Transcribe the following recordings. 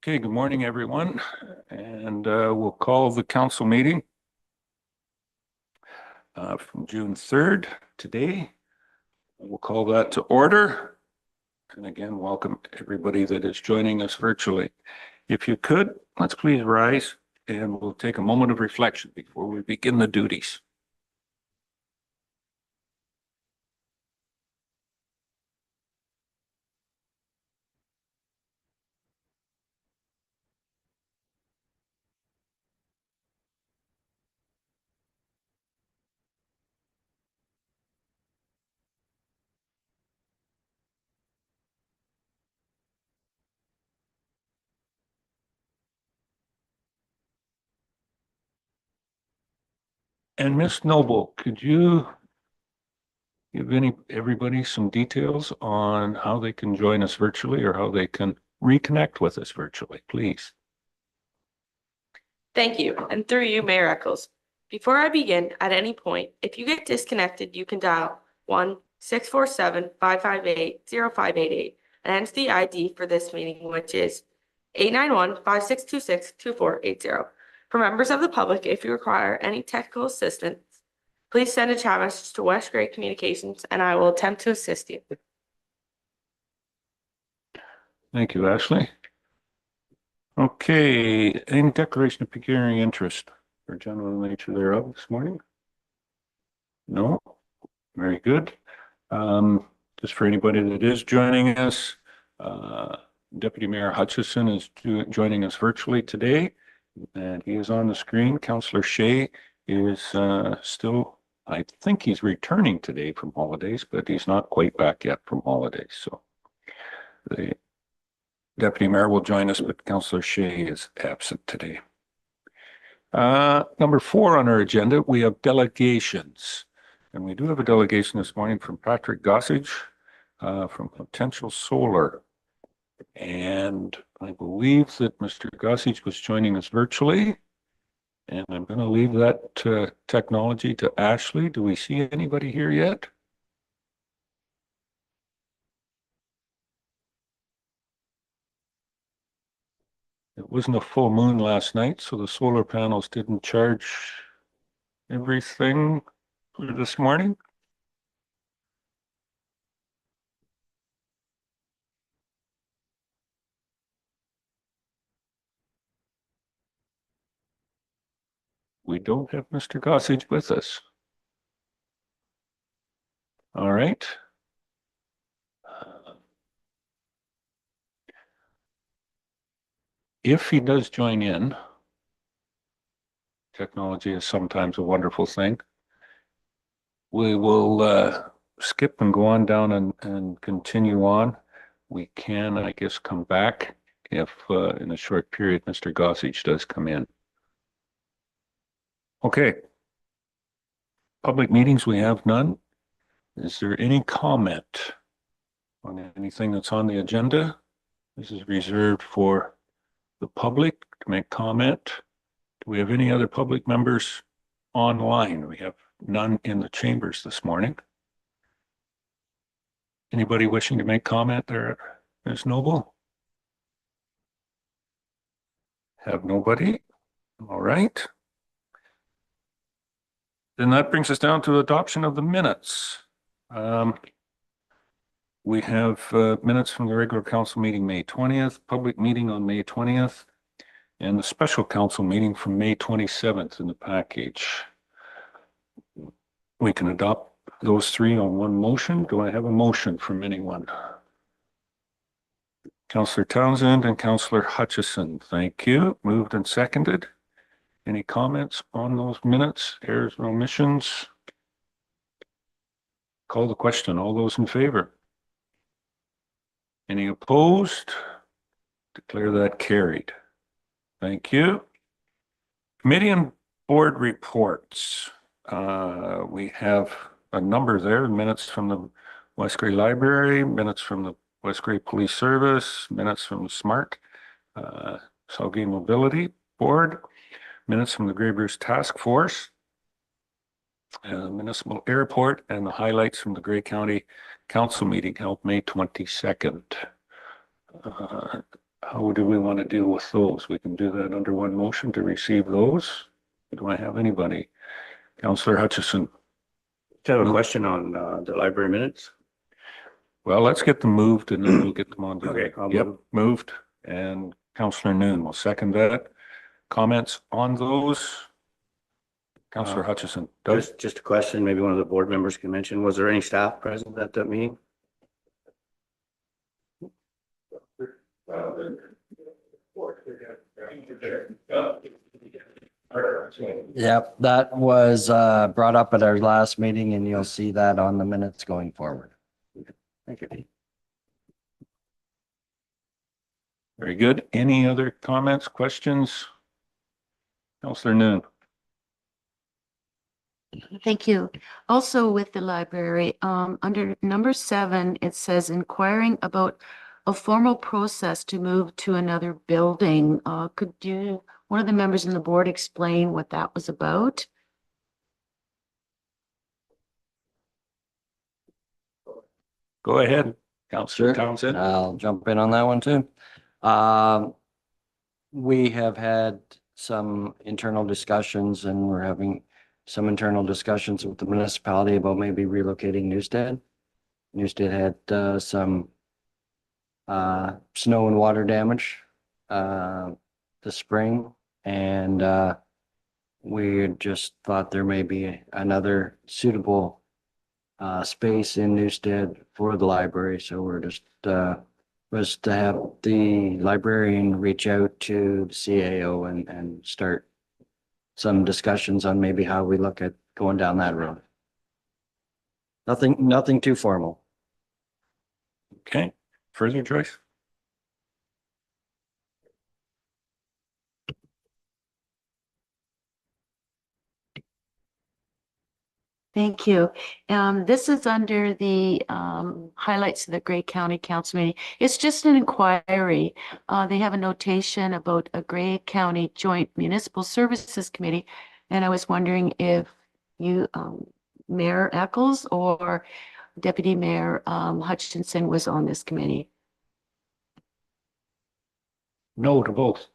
Okay, good morning, everyone. And we'll call the council meeting from June 3rd today. We'll call that to order. And again, welcome everybody that is joining us virtually. If you could, let's please rise and we'll take a moment of reflection before we begin the duties. And Ms. Noble, could you give everybody some details on how they can join us virtually or how they can reconnect with us virtually, please? Thank you, and through you, Mayor Eccles. Before I begin, at any point, if you get disconnected, you can dial 1-647-558-0588 and enter the ID for this meeting, which is 891-5626-2480. For members of the public, if you require any technical assistance, please send a chat message to West Gray Communications and I will attempt to assist you. Thank you, Ashley. Okay, any declaration of pecuniary interest or general nature thereof this morning? No? Very good. Just for anybody that is joining us, Deputy Mayor Hutchison is joining us virtually today, and he is on the screen. Councillor Shea is still, I think he's returning today from holidays, but he's not quite back yet from holidays. So the Deputy Mayor will join us, but Councillor Shea is absent today. Number 4 on our agenda, we have delegations. And we do have a delegation this morning from Patrick Gossage from Potential Solar. And I believe that Mr. Gossage was joining us virtually. And I'm going to leave that technology to Ashley. Do we see anybody here yet? It wasn't a full moon last night, so the solar panels didn't charge everything for this morning. We don't have Mr. Gossage with us. All right. If he does join in, technology is sometimes a wonderful thing. We will skip and go on down and continue on. We can, I guess, come back if in a short period Mr. Gossage does come in. Okay. Public meetings, we have none. Is there any comment on anything that's on the agenda? This is reserved for the public to make comment. Do we have any other public members online? We have none in the chambers this morning. Anybody wishing to make comment there, Ms. Noble? Have nobody? All right. Then that brings us down to adoption of the minutes. We have minutes from the regular council meeting May 20th, public meeting on May 20th, and the special council meeting from May 27th in the package. We can adopt those 3 on one motion. Do I have a motion from anyone? Councillor Townsend and Councillor Hutchison. Thank you. Moved and seconded. Any comments on those minutes? Errors or omissions? Call the question. All those in favor? Any opposed? Declare that carried. Thank you. Committee and board reports. We have a number there, minutes from the West Gray Library, minutes from the West Gray Police Service, minutes from the SMART, Saugeen Mobility Board, minutes from the Grey Bruce Task Force, Municipal Airport, and the highlights from the Grey County Council meeting held May 22nd. how do we want to deal with those? We can do that under one motion to receive those. Do I have anybody? Counselor Hutchison. I have a question on the library minutes. Well, let's get them moved and then we'll get them on. Okay, I'll Yep, move. moved. And Counselor Noon will second that. Comments on those? Counselor Hutchison. Doug? Just a question, maybe one of the board members can mention, was there any staff present at that meeting? Yep, that was brought up at our last meeting and you'll see that on the minutes going forward. Thank you. Very good. Any other comments, questions? Counselor Noon. Thank you. Also with the library, under number 7, it says inquiring about a formal process to move to another building. Could one of the members on the board explain what that was about? Go ahead, Counselor Sure. Townsend. I'll jump in on that one too. We have had some internal discussions and we're having some internal discussions with the municipality about maybe relocating Newstead. Newstead had some snow and water damage this spring, and we just thought there may be another suitable space in Newstead for the library. So we're just was to have the librarian reach out to the CAO and start some discussions on maybe how we look at going down that road. Nothing too formal. Okay, further, Joyce? Thank you. This is under the highlights of the Grey County Council meeting. It's just an inquiry. They have a notation about a Grey County Joint Municipal Services Committee. And I was wondering if you, Mayor Eccles or Deputy Mayor Hutchinson was on this committee. No to both.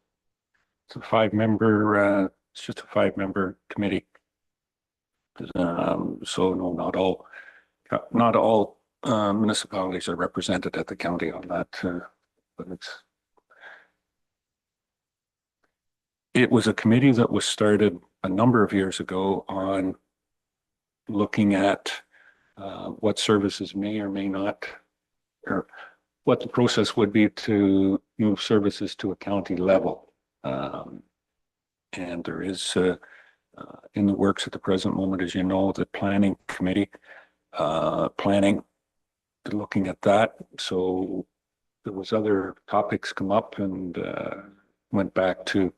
It's a 5-member, it's just a 5-member committee. So no, not all municipalities are represented at the county on that, but it was a committee that was started a number of years ago on looking at what services may or may not, or what the process would be to move services to a county level. And there is in the works at the present moment, as you know, the planning committee, planning, looking at that. So there was other topics come up and went back to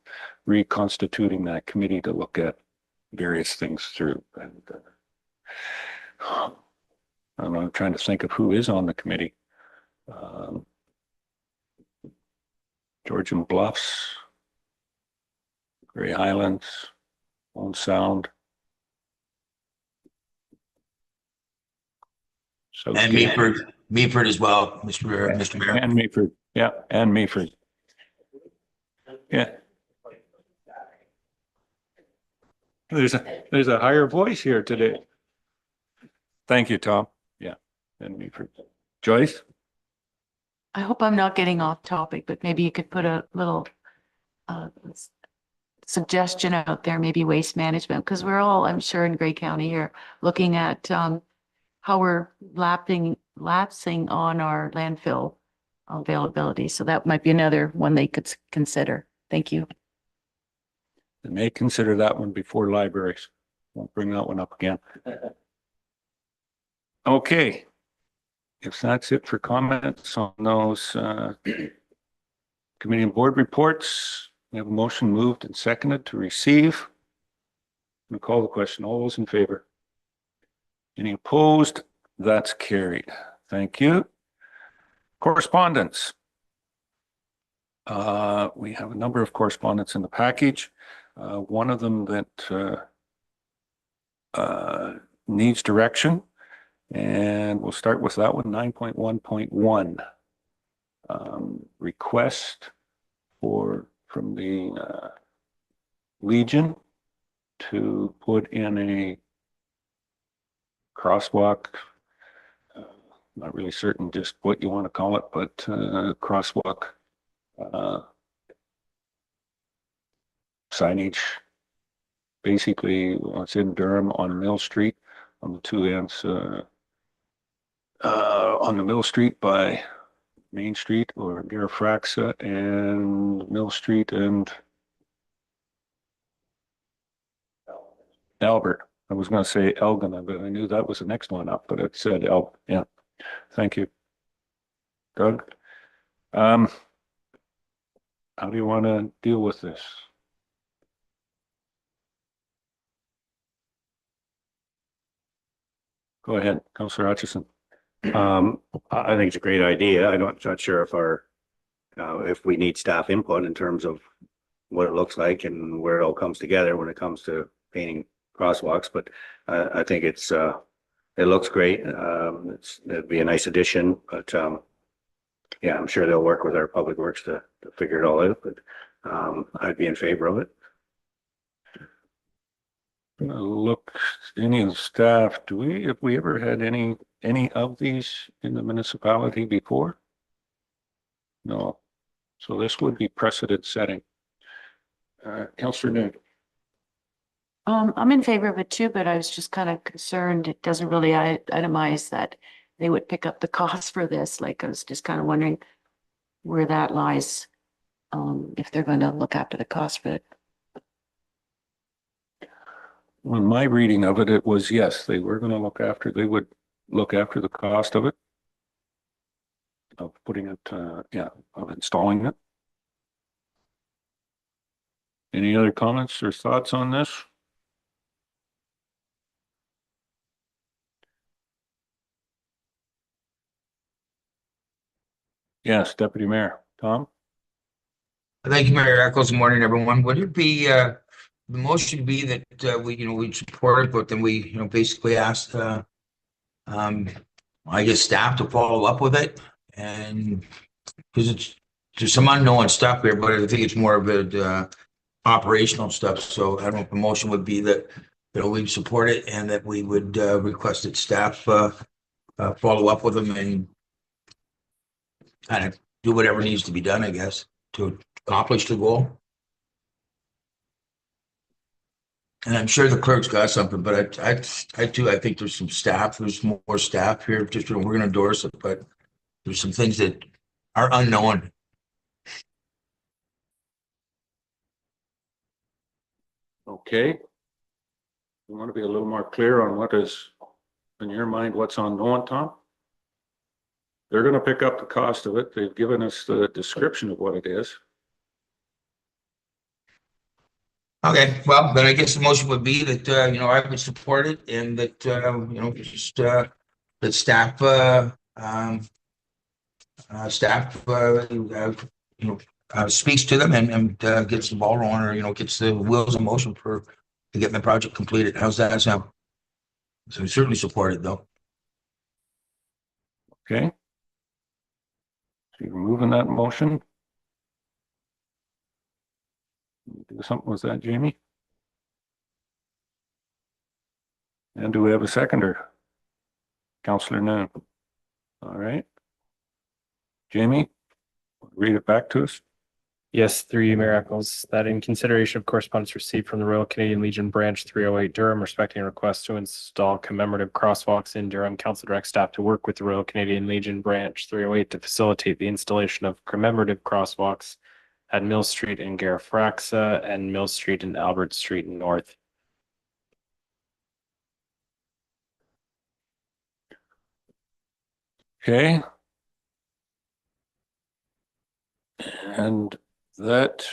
reconstituting that committee to look at various things through. And I'm trying to think of who is on the committee. Georgian Bluffs, Grey Highlands, Owen Sound. So And Meaford as well, Mr. Mayor. And Meaford, yeah, and Meaford. Yeah. There's a higher voice here today. Thank you, Tom. Yeah, and Meaford. Joyce? I hope I'm not getting off topic, but maybe you could put a little suggestion out there, maybe waste management, because we're all, I'm sure, in Grey County here, looking at how we're lapsing on our landfill availability. So that might be another one they could consider. Thank you. They may consider that one before libraries. Won't bring that one up again. Okay. If that's it for comments on those committee and board reports, we have a motion moved and seconded to receive. I'm going to call the question. All those in favor? Any opposed? That's carried. Thank you. Correspondence. We have a number of correspondence in the package. One of them that needs direction, and we'll start with that one, 9.1.1. Request from the Legion to put in a crosswalk. Not really certain just what you want to call it, but crosswalk signage. Basically, it's in Durham on Mill Street on the two ends. On the Mill Street by Main Street or Garifraxa and Mill Street and Albert. I was going to say Elgin, but I knew that was the next one up, but it said Yeah, thank you. Doug? How do you want to deal with this? Go ahead, Councillor Hutchison. I think it's a great idea. Not sure if we need staff input in terms of what it looks like and where it all comes together when it comes to painting crosswalks, but I think it looks great. It'd be a nice addition, but yeah, I'm sure they'll work with our public works to figure it all out, but I'd be in favor of it. Look, any of the staff, have we ever had any of these in the municipality before? No. So this would be precedent setting. Councillor Noon. I'm in favor of it too, but I was just kind of concerned. It doesn't really itemize that they would pick up the cost for this. Like, I was just kind of wondering where that lies. If they're going to look after the cost for it. On my reading of it, it was yes, they would look after the cost of it. Of putting it, of installing it. Any other comments or thoughts on this? Yes, Deputy Mayor Tom. Thank you, Mayor Eccles. Good morning, everyone. Would it be, the motion be that, we support it, but then we, basically ask, I guess staff to follow up with it, and because there's some unknown stuff here, but I think it's more of a operational stuff. So I don't know if the motion would be that we support it and that we would request that staff follow up with them and kind of do whatever needs to be done, I guess, to accomplish the goal. And I'm sure the clerk's got something, but I think there's some staff, there's more staff here, just, we're gonna endorse it, but there's some things that are unknown. Okay. You want to be a little more clear on what is, in your mind, what's unknown, Tom? They're going to pick up the cost of it. They've given us the description of what it is. Okay, well, then I guess the motion would be that, I would support it and that, just, that staff, speaks to them and gets the ball rolling, or, gets the wheels in motion to get the project completed. How's that sound? So we certainly support it, though. Okay. So you're moving that motion. Do something with that, Jamie? And do we have a seconder? Councillor Noon. All right. Jamie, read it back to us. Yes, through you, Mayor Eccles, that in consideration of correspondence received from the Royal Canadian Legion Branch 308 Durham respecting a request to install commemorative crosswalks in Durham, council direct staff to work with the Royal Canadian Legion Branch 308 to facilitate the installation of commemorative crosswalks at Mill Street in Garifraxa and Mill Street and Albert Street North. Okay. And that,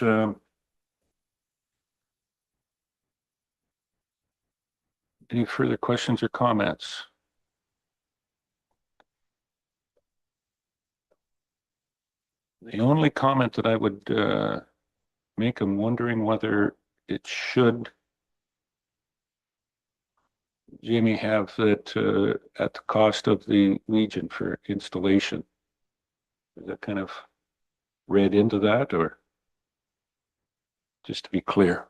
any further questions or comments? The only comment that I would make, I'm wondering whether it should, Jamie, have that at the cost of the Legion for installation. Is that kind of read into that, or? Just to be clear.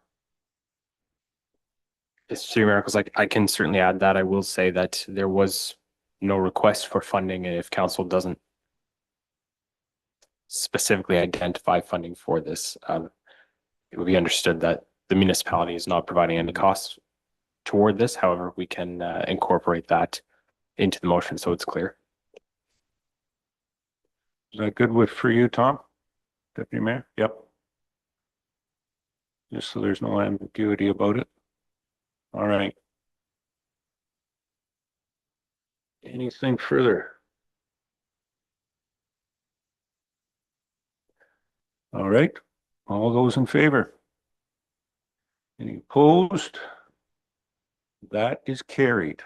It's Three Miracles. Like, I can certainly add that. I will say that there was no request for funding, and if council doesn't specifically identify funding for this, it would be understood that the municipality is not providing any costs toward this. However, we can incorporate that into the motion so it's clear. Is that good for you, Tom? Deputy Mayor? Yep. Just so there's no ambiguity about it. All right. Anything further? All right. All those in favor? Any opposed? That is carried.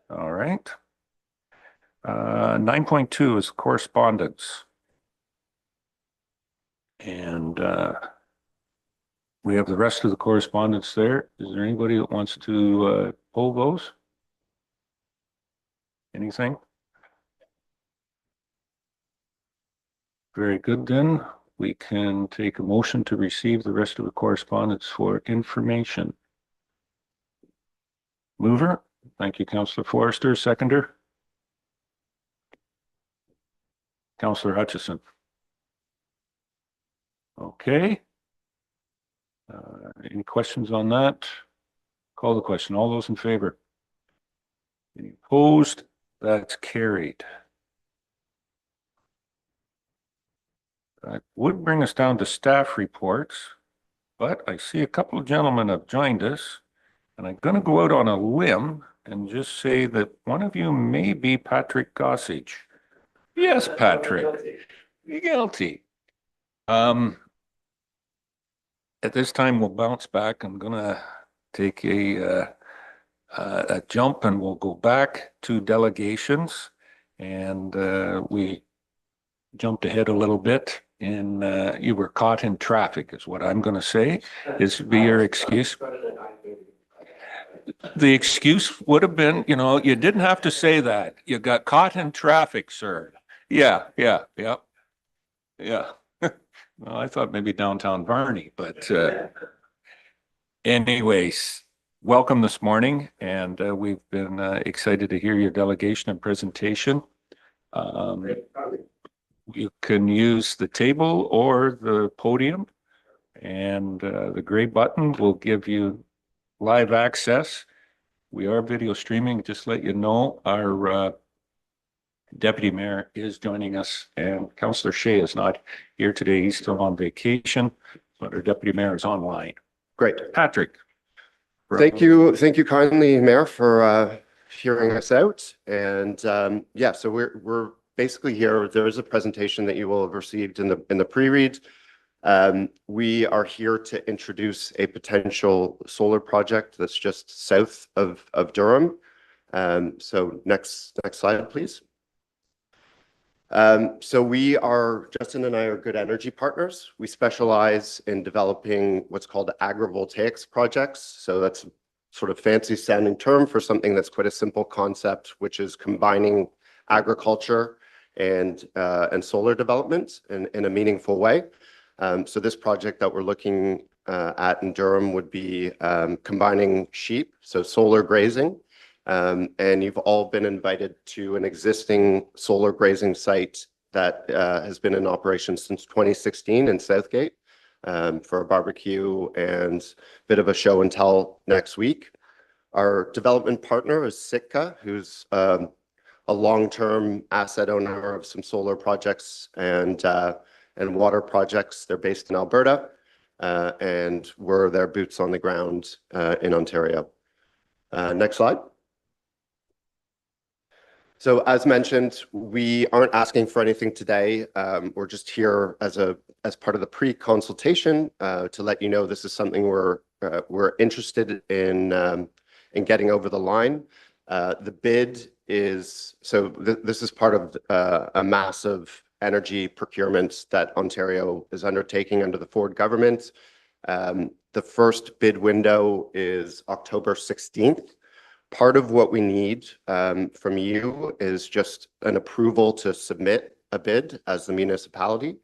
All right. 9.2 is correspondence. And we have the rest of the correspondence there. Is there anybody that wants to pull those? Anything? Very good then. We can take a motion to receive the rest of the correspondence for information. Mover, thank you, Councillor Forrester. Seconder? Councillor Hutchison. Okay. Any questions on that? Call the question. All those in favor? Any opposed? That's carried. That would bring us down to staff reports, but I see a couple of gentlemen have joined us, and I'm going to go out on a limb and just say that one of you may be Patrick Gossage. Yes, Patrick. Guilty. At this time, we'll bounce back. I'm going to take a jump and we'll go back to delegations. And we jumped ahead a little bit in you were caught in traffic is what I'm going to say. This would be your excuse. The excuse would have been, you know, you didn't have to say that. You got caught in traffic, sir. Yeah. Well, I thought maybe downtown Varney, but anyways, welcome this morning, and we've been excited to hear your delegation and presentation. You can use the table or the podium, and the gray button will give you live access. We are video streaming, just to let you know. Our Deputy Mayor is joining us, and Councillor Shea is not here today. He's still on vacation, but our Deputy Mayor is online. Great. Patrick. Thank you kindly, Mayor, for hearing us out. And yeah, so we're basically here. There is a presentation that you will have received in the pre-read. We are here to introduce a potential solar project that's just south of Durham. So next slide, please. So Justin and I are Good Energy partners. We specialize in developing what's called agrivoltaics projects. So that's sort of fancy sounding term for something that's quite a simple concept, which is combining agriculture and solar development in a meaningful way. So this project that we're looking at in Durham would be combining sheep, so solar grazing. And you've all been invited to an existing solar grazing site that has been in operation since 2016 in Southgate for a barbecue and a bit of a show and tell next week. Our development partner is Sitka, who's a long-term asset owner of some solar projects and water projects. They're based in Alberta, and we're their boots on the ground in Ontario. Next slide. So as mentioned, we aren't asking for anything today. We're just here as part of the pre-consultation to let you know this is something we're interested in getting over the line. The bid is this is part of a massive energy procurement that Ontario is undertaking under the Ford government. The first bid window is October 16th. Part of what we need from you is just an approval to submit a bid as the municipality.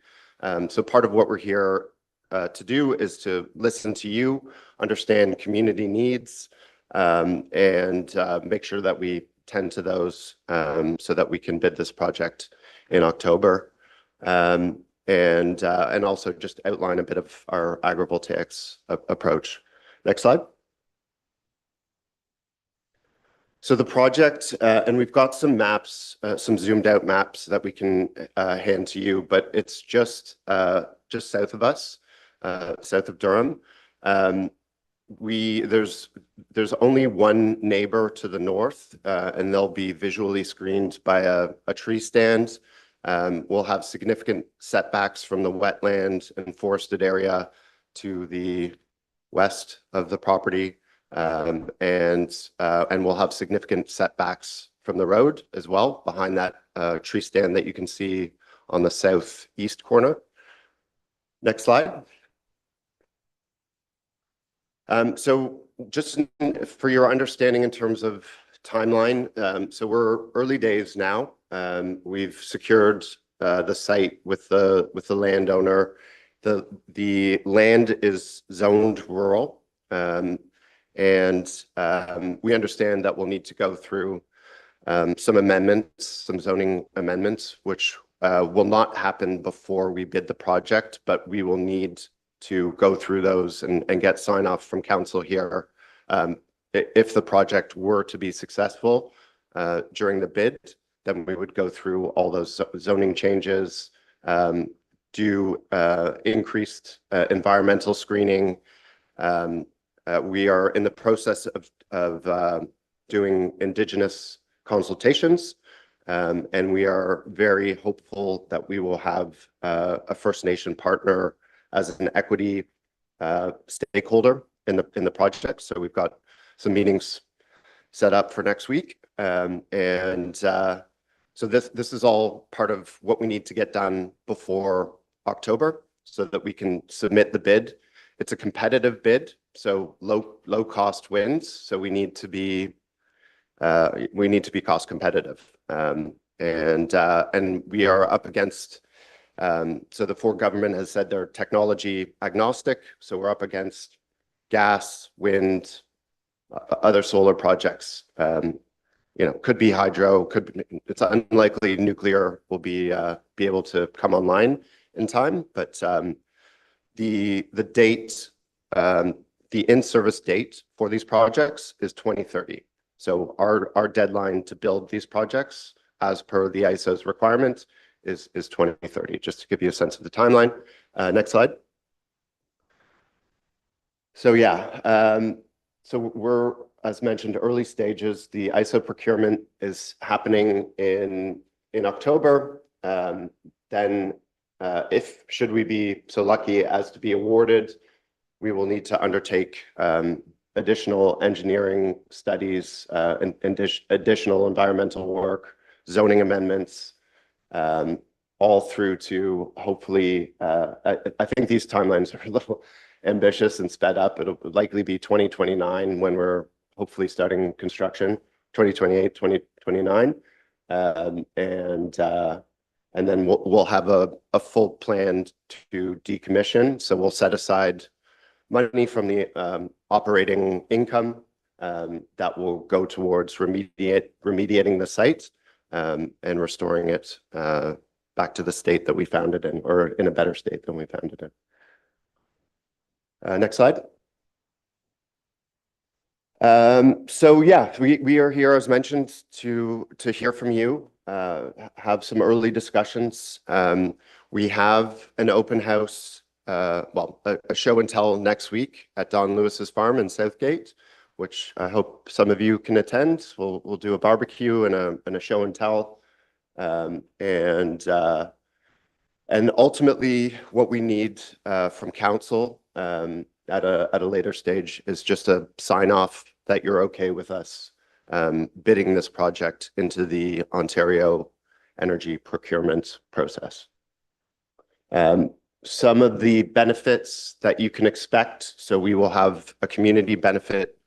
So part of what we're here to do is to listen to you, understand community needs, and make sure that we tend to those so that we can bid this project in October. And also just outline a bit of our agrivoltaics approach. Next slide. So the project, and we've got some maps, some zoomed out maps that we can hand to you, but it's just south of us, south of Durham. There's only one neighbor to the north, and they'll be visually screened by a tree stand. We'll have significant setbacks from the wetland and forested area to the west of the property. And we'll have significant setbacks from the road as well behind that tree stand that you can see on the southeast corner. Next slide. So just for your understanding in terms of timeline, so we're early days now. We've secured the site with the landowner. The land is zoned rural. And we understand that we'll need to go through some amendments, some zoning amendments, which will not happen before we bid the project, but we will need to go through those and get sign off from council here. If the project were to be successful during the bid, then we would go through all those zoning changes, do increased environmental screening. We are in the process of doing Indigenous consultations, and we are very hopeful that we will have a First Nation partner as an equity stakeholder in the project. So we've got some meetings set up for next week, so this is all part of what we need to get done before October, so that we can submit the bid. It's a competitive bid, so low cost wins. So we need to be cost competitive, and we are up against. So the Ford government has said they're technology agnostic. So we're up against gas, wind, other solar projects. Could be hydro. It's unlikely nuclear will be able to come online in time, but the date. The in-service date for these projects is 2030. So our deadline to build these projects, as per the ISO's requirement, is 2030, just to give you a sense of the timeline. Next slide. So yeah, so we're, as mentioned, early stages. The ISO procurement is happening in October. Then should we be so lucky as to be awarded, we will need to undertake additional engineering studies, and additional environmental work, zoning amendments, all through to hopefully, I think these timelines are a little ambitious and sped up. It'll likely be 2029 when we're hopefully starting construction, 2028, 2029. And then we'll have a full plan to decommission. So we'll set aside money from the operating income that will go towards remediating the site and restoring it back to the state that we found it in, or in a better state than we found it in. Next slide. So yeah, we are here, as mentioned, to hear from you, have some early discussions. We have an open house, a show and tell next week at Don Lewis's farm in Southgate, which I hope some of you can attend. We'll do a barbecue and a show and tell, and ultimately what we need from council at a later stage is just a sign off that you're okay with us bidding this project into the Ontario energy procurement process. Some of the benefits that you can expect. So we will have a community benefit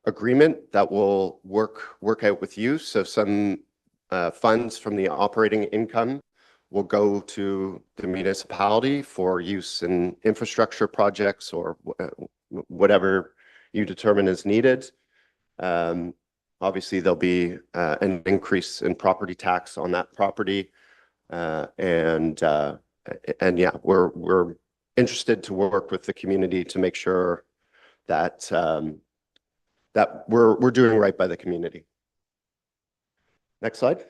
agreement that will work out with you. So some funds from the operating income will go to the municipality for use in infrastructure projects or whatever you determine is needed. Obviously, there'll be an increase in property tax on that property. And yeah, we're interested to work with the community to make sure that that we're doing right by the community. Next slide.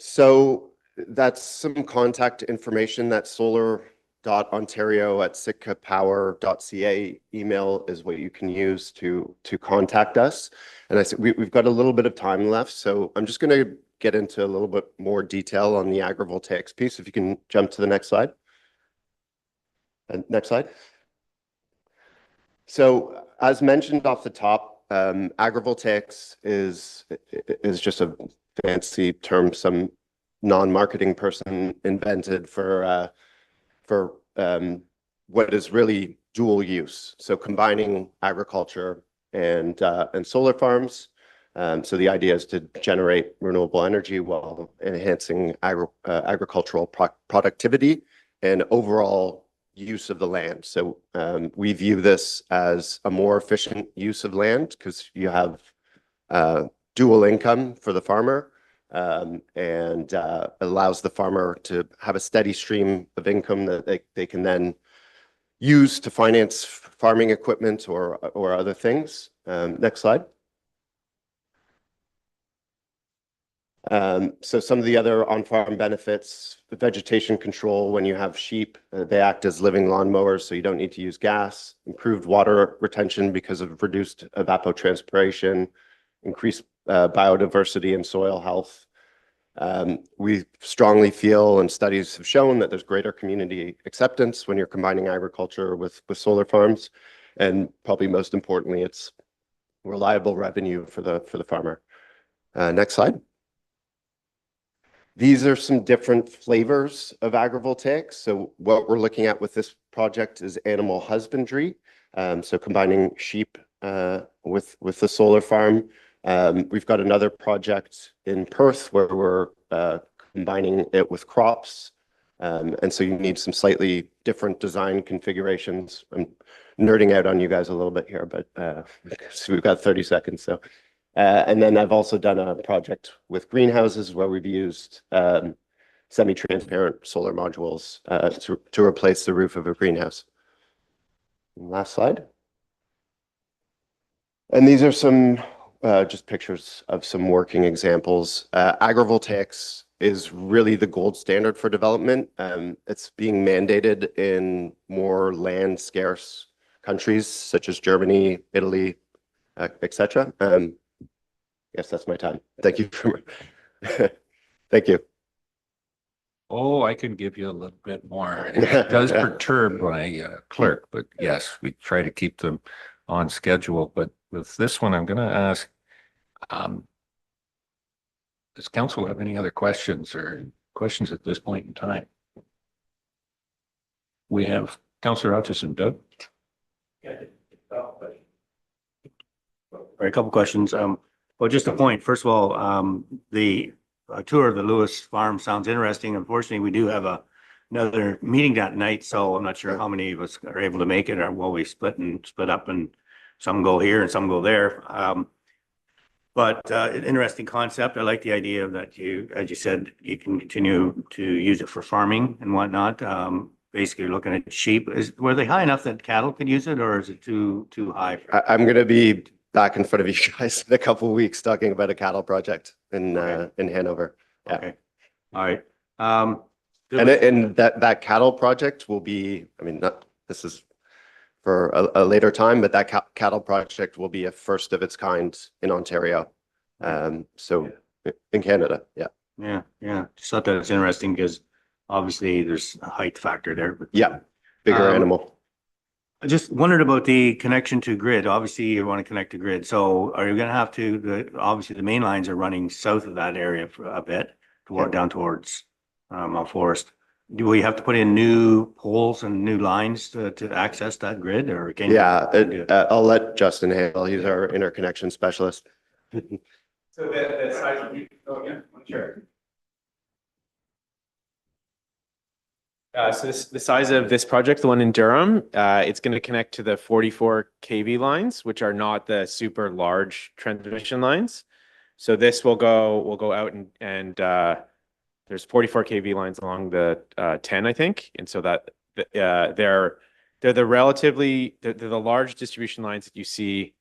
So that's some contact information. That solar.ontario@sitkapower.ca email is what you can use to contact us. And I said we've got a little bit of time left, so I'm just going to get into a little bit more detail on the agrivoltaics piece. If you can jump to the next slide. Next slide. So as mentioned off the top, agrivoltaics is just a fancy term some non-marketing person invented for what is really dual use. So combining agriculture and solar farms. So the idea is to generate renewable energy while enhancing agricultural productivity and overall use of the land. So we view this as a more efficient use of land because you have dual income for the farmer, and allows the farmer to have a steady stream of income that they can then use to finance farming equipment or other things. Next slide. So some of the other on-farm benefits, the vegetation control, when you have sheep, they act as living lawnmowers, so you don't need to use gas, improved water retention because of reduced evapotranspiration, increased biodiversity and soil health. We strongly feel, and studies have shown, that there's greater community acceptance when you're combining agriculture with solar farms. And probably most importantly, it's reliable revenue for the farmer. Next slide. These are some different flavors of agrivoltaics. So what we're looking at with this project is animal husbandry. So combining sheep with the solar farm. We've got another project in Perth where we're combining it with crops. And so you need some slightly different design configurations. I'm nerding out on you guys a little bit here, but so we've got 30 seconds. So. And then I've also done a project with greenhouses where we've used semi-transparent solar modules to replace the roof of a greenhouse. Last slide. And these are some just pictures of some working examples. Agrivoltaics is really the gold standard for development. It's being mandated in more land scarce countries such as Germany, Italy, etc. Yes, that's my time. Thank you. Thank you. Oh, I can give you a little bit more. It does perturb my clerk, but yes, we try to keep them on schedule. But with this one, I'm going to ask, does council have any other questions at this point in time? We have Councillor Hutchison. Doug? All right, a couple questions. Well, just a point. First of all, the tour of the Lewis Farm sounds interesting. Unfortunately, we do have another meeting that night, so I'm not sure how many of us are able to make it, or will we split up, and some go here and some go there. But an interesting concept. I like the idea that you, as you said, you can continue to use it for farming and whatnot. Basically, looking at sheep. Were they high enough that cattle could use it, or is it too high? I'm going to be back in front of you guys in a couple of weeks talking about a cattle project in Hanover. Yeah. Okay. All right. And that cattle project will be, I mean, this is for a later time, but that cattle project will be a first of its kind in Ontario. So in Canada, yeah. Yeah. Just thought that was interesting because obviously there's a height factor there. But, Yeah, bigger animal. I just wondered about the connection to grid. Obviously, you want to connect to grid. So are you going to have to, obviously the main lines are running south of that area for a bit down towards Mount Forest. Do we have to put in new poles and new lines to access that grid, or can you? Yeah, I'll let Justin handle. He's our interconnection specialist. So the size of the, oh, yeah, sure. So the size of this project, the one in Durham, it's going to connect to the 44 kV lines, which are not the super large transmission lines. So this will go out and there's 44 kV lines along the 10, I think, and so that they're the large distribution lines that you see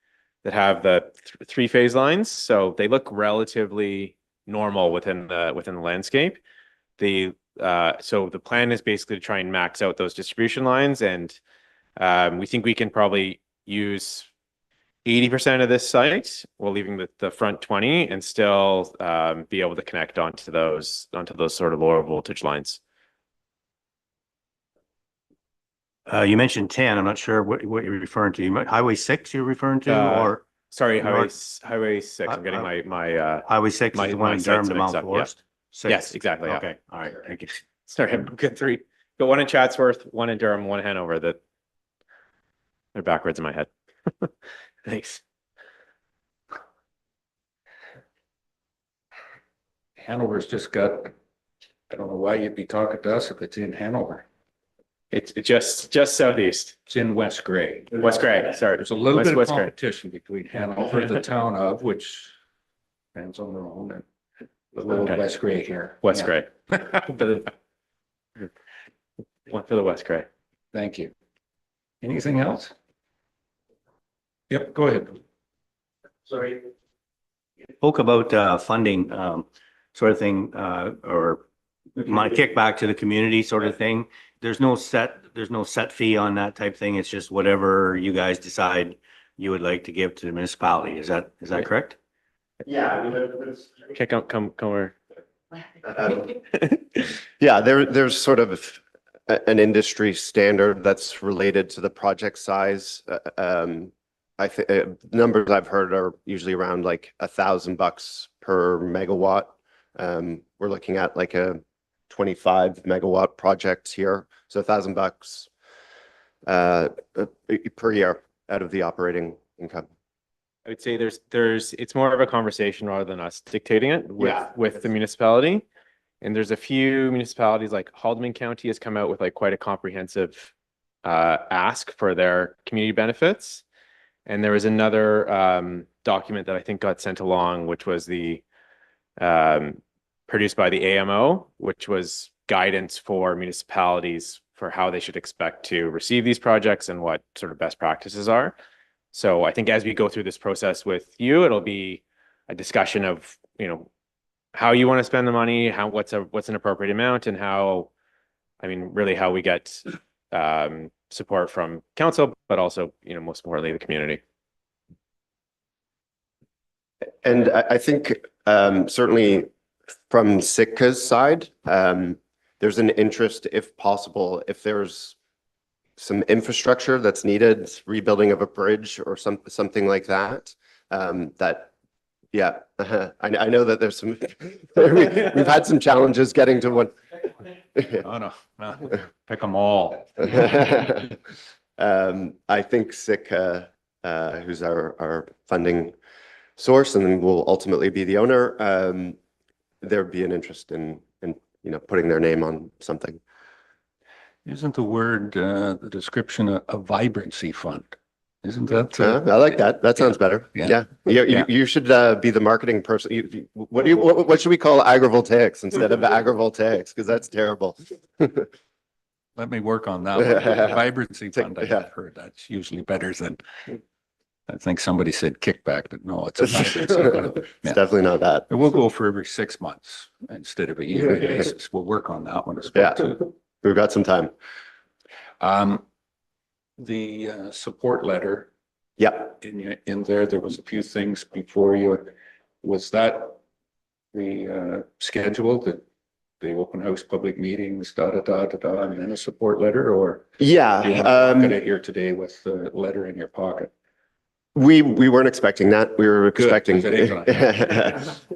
that have the three-phase lines. So they look relatively normal within the landscape. So the plan is basically to try and max out those distribution lines, and we think we can probably use 80% of this site while leaving the front 20 and still be able to connect onto those sort of lower voltage lines. You mentioned 10. I'm not sure what you're referring to. Highway 6 you're referring to, or Sorry, North- Highway 6. I'm getting my Highway 6 is the one in Durham to Mount Forest? yes, exactly. Yeah. Okay, all right, thank you. Sorry, I've got three. Got one in Chatsworth, one in Durham, one in Hanover. That they're backwards in my head. Thanks. Hanover's just got, I don't know why you'd be talking to us if it's in Hanover. It's just southeast. It's in West Gray. West Gray, sorry. There's a little bit of West Gray. competition between Hanover, the town of, which depends on their own, and the little Okay. West Gray here. West Yeah. Gray. One for the West Gray. Thank you. Anything else? Yep, go ahead. Sorry. Spoke about funding, sort of thing, or money kickback to the community sort of thing. There's no set fee on that type thing. It's just whatever you guys decide you would like to give to the municipality. Is that correct? Yeah. Okay, come over. Yeah, there's sort of an industry standard that's related to the project size. I think numbers I've heard are usually around like $1,000 per megawatt. We're looking at like a 25 megawatt project here, so $1,000 per year out of the operating income. I would say it's more of a conversation rather than us dictating it Yeah. with the municipality. And there's a few municipalities like Haldeman County has come out with like quite a comprehensive ask for their community benefits. And there was another document that I think got sent along, which was the produced by the AMO, which was guidance for municipalities for how they should expect to receive these projects and what sort of best practices are. So I think as we go through this process with you, it'll be a discussion of, how you want to spend the money, what's an appropriate amount, and really how we get support from council, but also, most importantly, the community. And I think certainly from Sitka's side, there's an interest, if possible, if there's some infrastructure that's needed, rebuilding of a bridge or something like that, yeah, I know that there's some, we've had some challenges getting to one. Oh, no, pick them all. I think Sitka, who's our funding source and then will ultimately be the owner, there'd be an interest in putting their name on something. Isn't the word, the description a vibrancy fund? Isn't that? I like that. That sounds better. Yeah. You should be the marketing person. What should we call agrivoltaics instead of agrivoltaics? Because that's terrible. Let me work on that one. Vibrancy fund, Yeah. I've heard that's usually better than, I think somebody said kickback, but no, it's a vibrancy fund. It's Yeah. definitely not that. And we'll go for every 6 months instead of a yearly basis. We'll work on that one as well Yeah. too. We've got some time. The support letter Yeah. in there was a few things before you. Was that the schedule that the open house public meetings, and then a support letter, or Yeah. do you want to look at it here today with the letter in your pocket? We weren't expecting that. We were Good, expecting. 'cause it ain't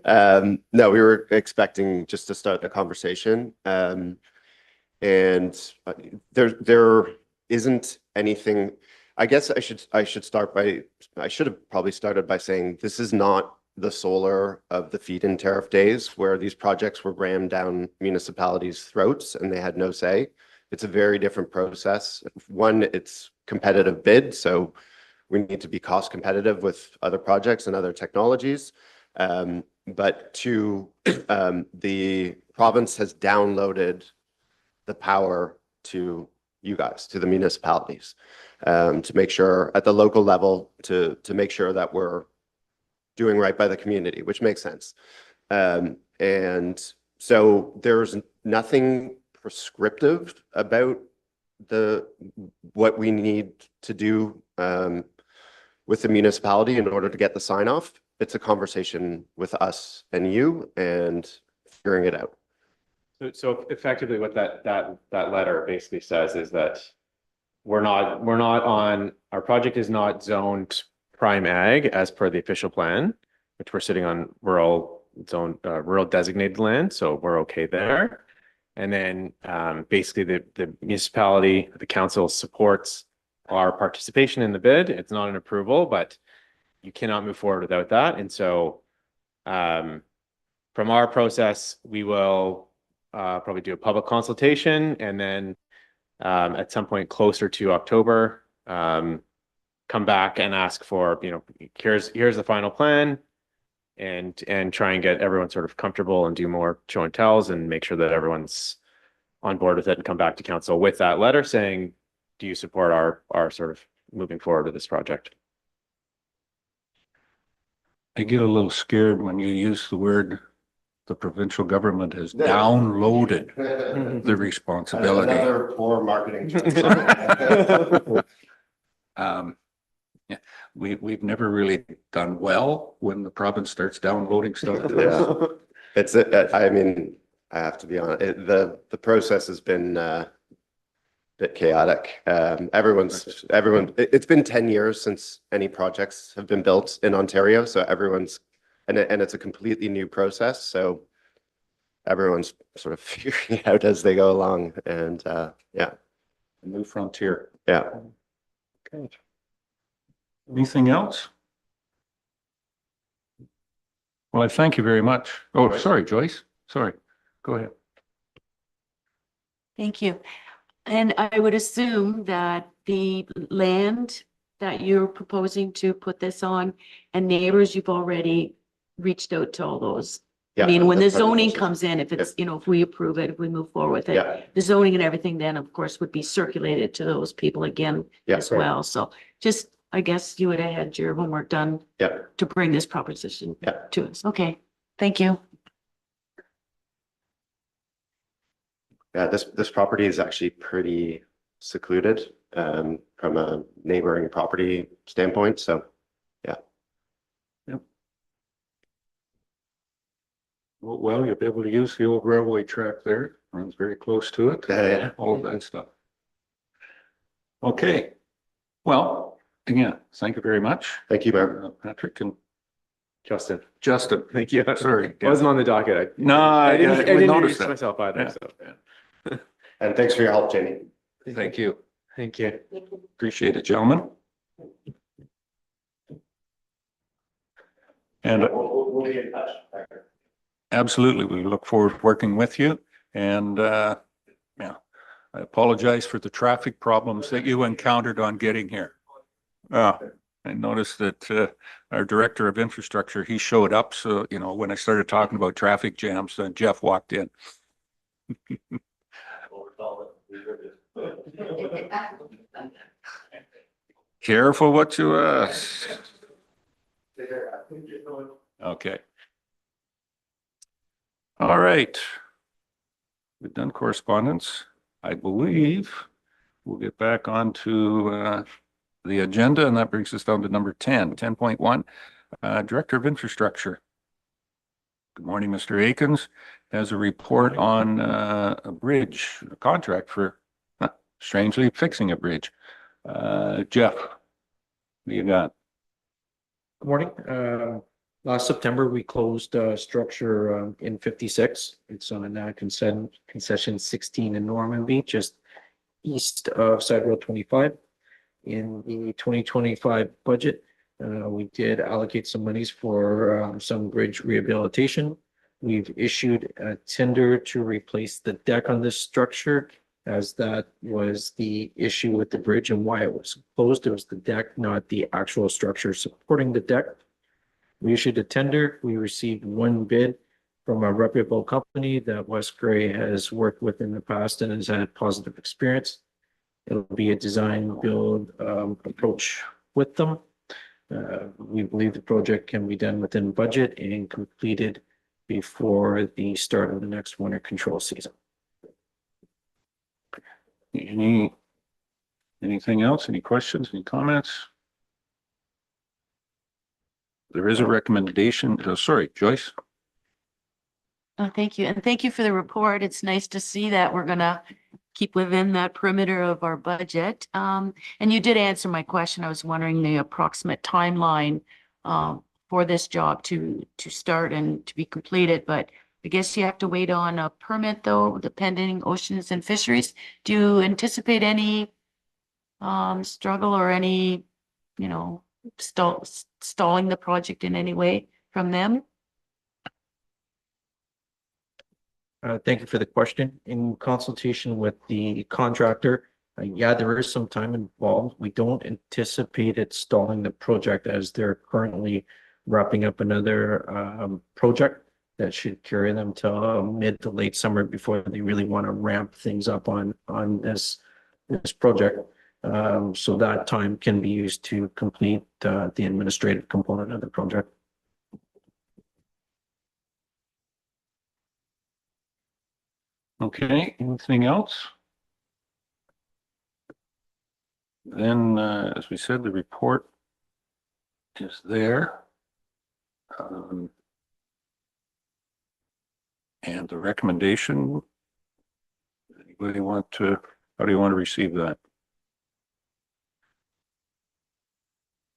gonna No, we were expecting just to start the conversation. And there isn't anything. I guess I should have probably started by saying this is not the solar of the feed-in tariff days where these projects were rammed down municipalities' throats and they had no say. It's a very different process. One, it's competitive bid, so we need to be cost competitive with other projects and other technologies. But two, the province has downloaded the power to you guys, to the municipalities, to make sure at the local level, to make sure that we're doing right by the community, which makes sense. And so there's nothing prescriptive about what we need to do with the municipality in order to get the sign off. It's a conversation with us and you and figuring it out. So effectively what that letter basically says is that we're not on, our project is not zoned prime ag as per the official plan, which we're sitting on rural zone, rural designated land. So we're okay there. And then basically the municipality, the council supports our participation in the bid. It's not an approval, but you cannot move forward without that. And so from our process, we will probably do a public consultation and then at some point closer to October, come back and ask for, here's the final plan and try and get everyone sort of comfortable and do more show and tells and make sure that everyone's on board with it and come back to council with that letter saying, do you support our sort of moving forward with this project? I get a little scared when you use the word, the provincial government has downloaded the responsibility. Another poor marketing. Yeah, we've never really done well when the province starts downloading stuff. Yeah. I mean, I have to be honest, the process has been a bit chaotic. It's been 10 years since any projects have been built in Ontario. So and it's a completely new process. So everyone's sort of figuring it out as they go along. And yeah. A new frontier. Yeah. Okay. Anything else? Well, I thank you very much. Oh, sorry, Joyce. Sorry. Go ahead. Thank you. And I would assume that the land that you're proposing to put this on and neighbors, you've already reached out to all those. I Yeah, mean, when the that's part of zoning process. comes in, if it's, if we approve it, if we move forward with it, Yeah. the zoning and everything then of course would be circulated to those people again Yeah, as right. well. So just, I guess you would have had your homework done Yeah. to bring this proposition Yeah. to us. Okay, thank you. Yeah, this property is actually pretty secluded from a neighboring property standpoint. So Well, you'll be able to use the old railway track there. Runs very close to it. Yeah. All of that stuff. Okay. Well, again, thank you very much. thank you, Mayor. Patrick and Justin, Justin. thank you. Sorry. I wasn't on the docket. No, I I didn't we introduce noticed that. myself either, Yeah. so. And thanks for your help, Jamie. Thank you. Thank you. Appreciate it, gentlemen. And We'll be in touch. absolutely, we look forward to working with you. And yeah, I apologize for the traffic problems that you encountered on getting here. I noticed that our Director of Infrastructure, he showed up. So, when I started talking about traffic jams, then Jeff walked in. Careful what you ask. Okay. All right. We've done correspondence. I believe we'll get back onto the agenda, and that brings us down to number 10.1, Director of Infrastructure. Good morning, Mr. Akins has a report on a bridge, a contract for strangely fixing a bridge. Jeff, what do you got? Good morning. Last September, we closed structure in 56. It's on concession 16 in Normanby, just east of Side Road 25. In the 2025 budget, We did allocate some monies for some bridge rehabilitation. We've issued a tender to replace the deck on this structure, as that was the issue with the bridge and why it was closed. It was the deck, not the actual structure supporting the deck. We issued a tender. We received one bid from a reputable company that West Gray has worked with in the past and has had positive experience. It'll be a design build approach with them. We believe the project can be done within budget and completed before the start of the next winter control season. Anything else? Any questions, any comments? There is a recommendation. Oh, sorry, Joyce. Thank you. And thank you for the report. It's nice to see that we're gonna keep within that perimeter of our budget. And you did answer my question. I was wondering the approximate timeline for this job to start and to be completed, but I guess you have to wait on a permit though, depending Oceans and Fisheries. Do you anticipate any struggle or any, stalling the project in any way from them? Thank you for the question. In consultation with the contractor, yeah, there is some time involved. We don't anticipate it stalling the project as they're currently wrapping up another project that should carry them till mid to late summer before they really want to ramp things up on this project. So that time can be used to complete the administrative component of the project. Okay, anything else? Then, as we said, the report is there. And the recommendation, anybody how do you want to receive that?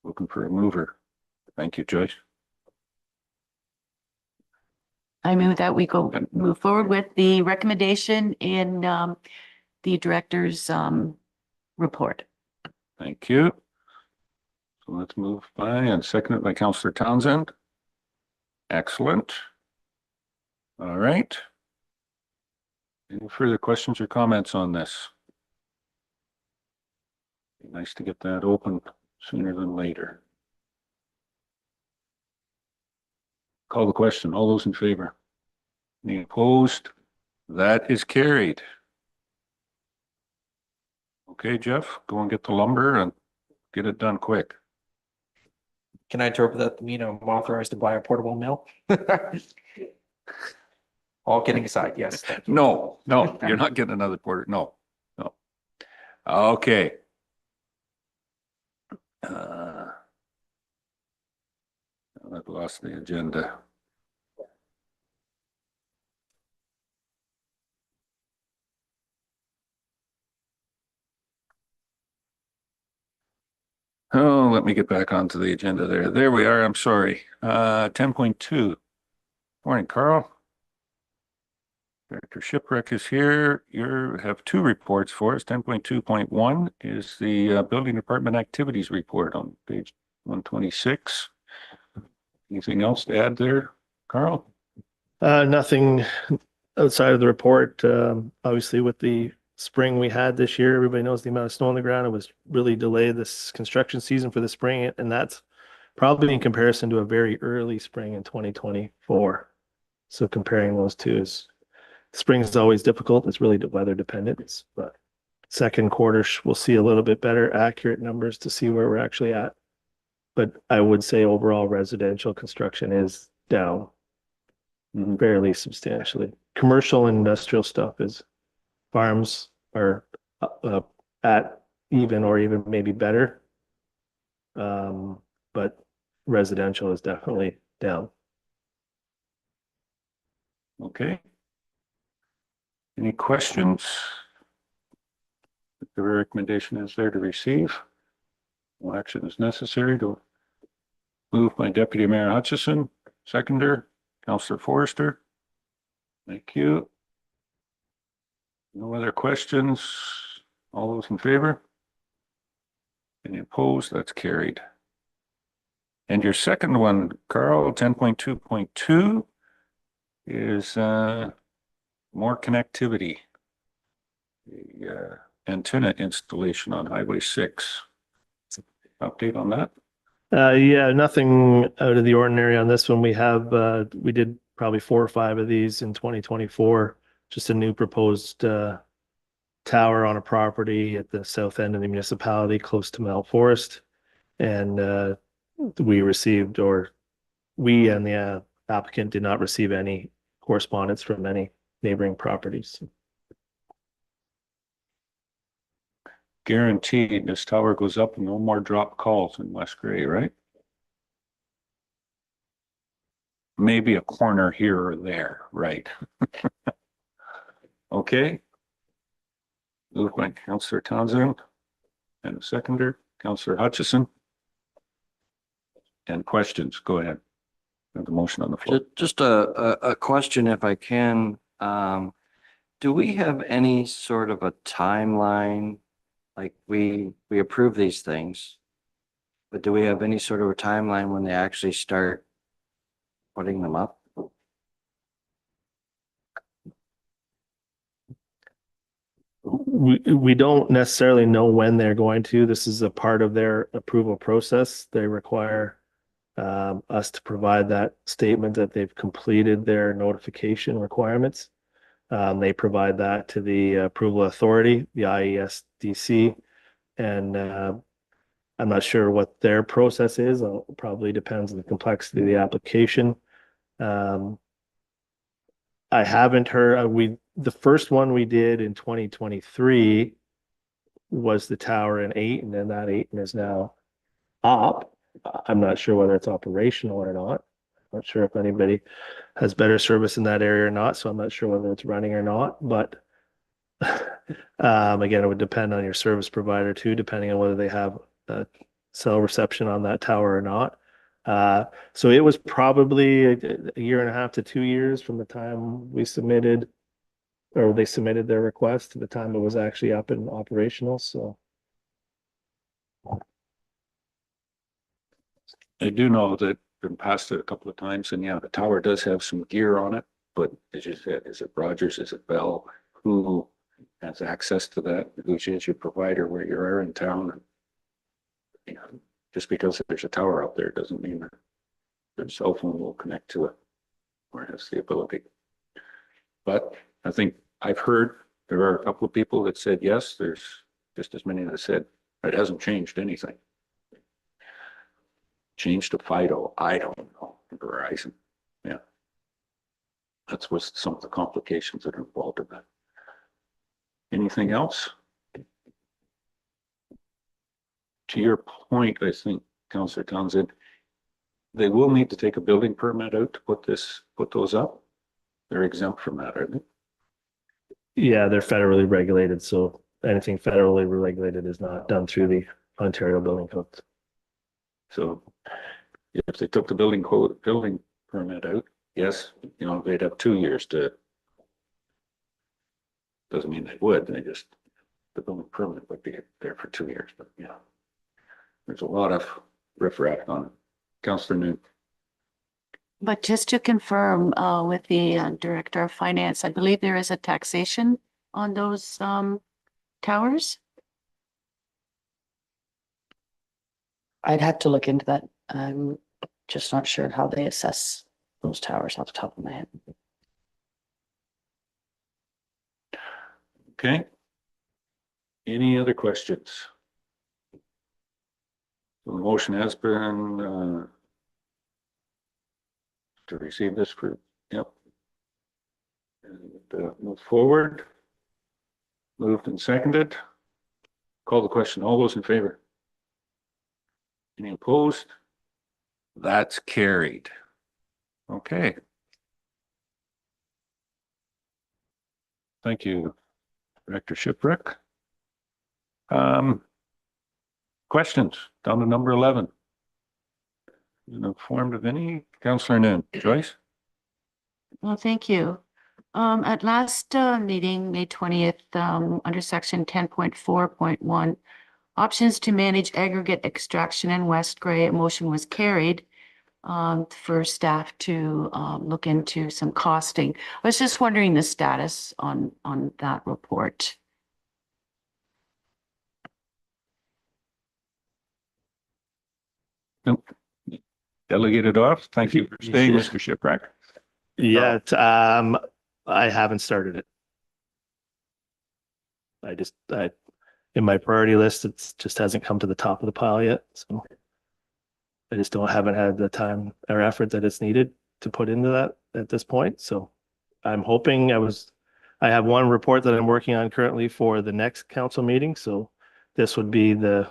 Looking for a mover. Thank you, Joyce. I move that we move forward with the recommendation in the director's report. Thank you. So let's move by and seconded by Councillor Townsend. Excellent. All right. Any further questions or comments on this? Be nice to get that open sooner than later. Call the question. All those in favor? Any opposed? That is carried. Okay, Jeff, go and get the lumber and get it done quick. Can I interpret that to mean I'm authorized to buy a portable mill? All kidding aside, yes. No, you're not getting another porter. No. Okay. I've lost the agenda. Oh, let me get back onto the agenda there. There we are. I'm sorry. 10.2. Morning, Carl. Director Shipwreck is here. You have two reports for us. 10.2.1 is the Building Department Activities Report on page 126. Anything else to add there, Carl? Nothing outside of the report. Obviously, with the spring we had this year, everybody knows the amount of snow on the ground. It was really delayed this construction season for the spring, and that's probably in comparison to a very early spring in 2024. So comparing those two is spring is always difficult. It's really weather dependent, but second quarter we'll see a little bit better accurate numbers to see where we're actually at. But I would say overall residential construction is down fairly substantially. Commercial and industrial stuff is farms are at even or even maybe better. But residential is definitely down. Okay. Any questions? The recommendation is there to receive. No action is necessary. To move by Deputy Mayor Hutchison, seconder, Councillor Forrester. Thank you. No other questions? All those in favor? Any opposed? That's carried. And your second one, Carl, 10.2.2 is more connectivity. The antenna installation on Highway 6. Update on that? Yeah, nothing out of the ordinary on this one. We did probably 4 or 5 of these in 2024. Just a new proposed tower on a property at the south end of the municipality close to Mount Forest. And we and the applicant did not receive any correspondence from any neighboring properties. Guaranteed this tower goes up and no more drop calls in West Gray, right? Maybe a corner here or there, right? Okay. Moved by Councillor Townsend and a seconder, Councillor Hutchison. And questions, go ahead. Have the motion on the floor. Just a question if I can. Do we have any sort of a timeline? Like we approve these things, but do we have any sort of a timeline when they actually start putting them up? We don't necessarily know when they're going to. This is a part of their approval process. They require us to provide that statement that they've completed their notification requirements. They provide that to the approval authority, the IESDC, and I'm not sure what their process is. It probably depends on the complexity of the application. I haven't heard, the first one we did in 2023 was the tower in Ayton, and that Ayton is now up. I'm not sure whether it's operational or not. I'm not sure if anybody has better service in that area or not, so I'm not sure whether it's running or not, but again, it would depend on your service provider too, depending on whether they have cell reception on that tower or not. So it was probably a 1.5 to 2 years from the time we submitted, or they submitted their request to the time it was actually up and operational. So I do know that been past it a couple of times, and yeah, the tower does have some gear on it, but as you said, is it Rogers, is it Bell? Who has access to that? Which is your provider where you are in town? You know, just because there's a tower out there doesn't mean that their cell phone will connect to it or has the ability. But I think I've heard there are a couple of people that said yes. There's just as many that said it hasn't changed anything. Changed to Fido, I don't know. Verizon, yeah. That's what some of the complications that are involved in that. Anything else? To your point, I think, Councillor Townsend, they will need to take a building permit out to put those up. They're exempt from that, aren't they? yeah, they're federally regulated, so anything federally regulated is not done through the Ontario Building Code. So if they took the building permit out, yes, you know, they'd have 2 years to. Doesn't mean they would, the building permit would be there for 2 years, but yeah. There's a lot of riffraff on it. Councillor Noon. But just to confirm with the Director of Finance, I believe there is a taxation on those towers? I'd have to look into that. I'm just not sure how they assess those towers off the top of my head. Okay. Any other questions? The motion has been to receive this for, yep. And move forward. Moved and seconded. Call the question. All those in favor? Any opposed? That's carried. Okay. Thank you, Director Shipwreck. Questions down to number 11. Informed of any? Councillor Noon. Joyce? Well, thank you. At last meeting, May 20th, under section 10.4.1, Options to manage aggregate extraction in West Gray. A motion was carried for staff to look into some costing. I was just wondering the status on that report. Delegated off. Thank you for staying, Mr. Shiprack. Yeah, I haven't started it. I in my priority list, it's just hasn't come to the top of the pile yet, so I just haven't had the time or effort that it's needed to put into that at this point. So I'm hoping I have one report that I'm working on currently for the next council meeting. So this would be the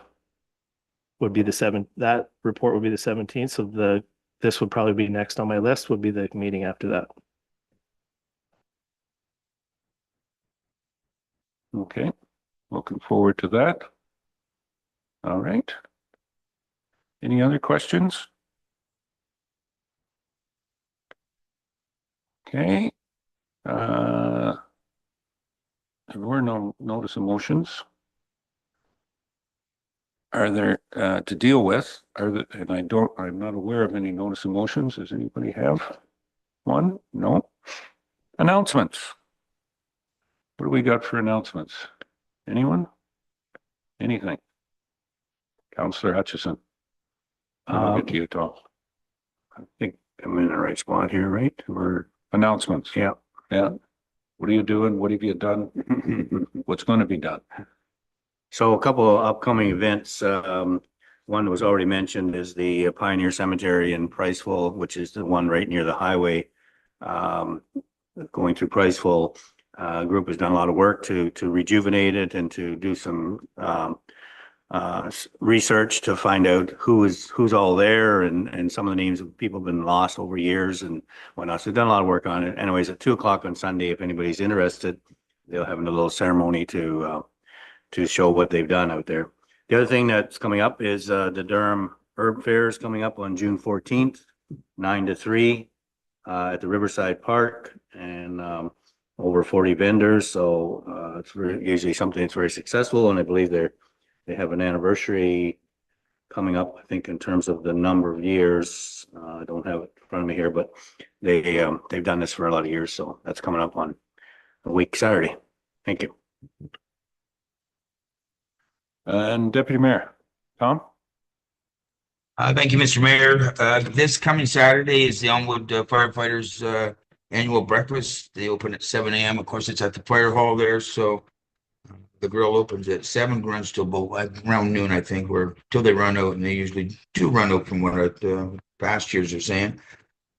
that report would be the 17th. So this would probably be next on my list, would be the meeting after that. Okay, looking forward to that. All right. Any other questions? Okay. There were no notice of motions. Are there to deal with? And I'm not aware of any notice of motions. Does anybody have one? No. Announcements. What do we got for announcements? Anyone? Anything? Councillor Hutchison. I'll get to you, Tom. I think I'm in the right spot here, right? Or Announcements. yeah. Yeah. What are you doing? What have you done? What's going to be done? So a couple of upcoming events. One that was already mentioned is the Pioneer Cemetery in Priceville, which is the one right near the highway. Going through Priceville, group has done a lot of work to rejuvenate it and to do some research to find out who's all there and some of the names of people have been lost over years and whatnot. So they've done a lot of work on it. Anyways, at 2:00 on Sunday, if anybody's interested, they'll have a little ceremony to show what they've done out there. The other thing that's coming up is the Durham Herb Fair is coming up on June 14th, 9 to 3 at the Riverside Park, and over 40 vendors. So it's usually something that's very successful, and I believe they have an anniversary coming up, I think, in terms of the number of years. I don't have it in front of me here, but they've done this for a lot of years, so that's coming up on a week Saturday. Thank you. And Deputy Mayor, Tom? Thank you, Mr. Mayor. This coming Saturday is the Elmwood firefighters annual breakfast. They open at 7 a.m. Of course, it's at the fire hall there, so the grill opens at 7, runs till about around noon, I think, or till they run out, and they usually do run out from what past years are saying.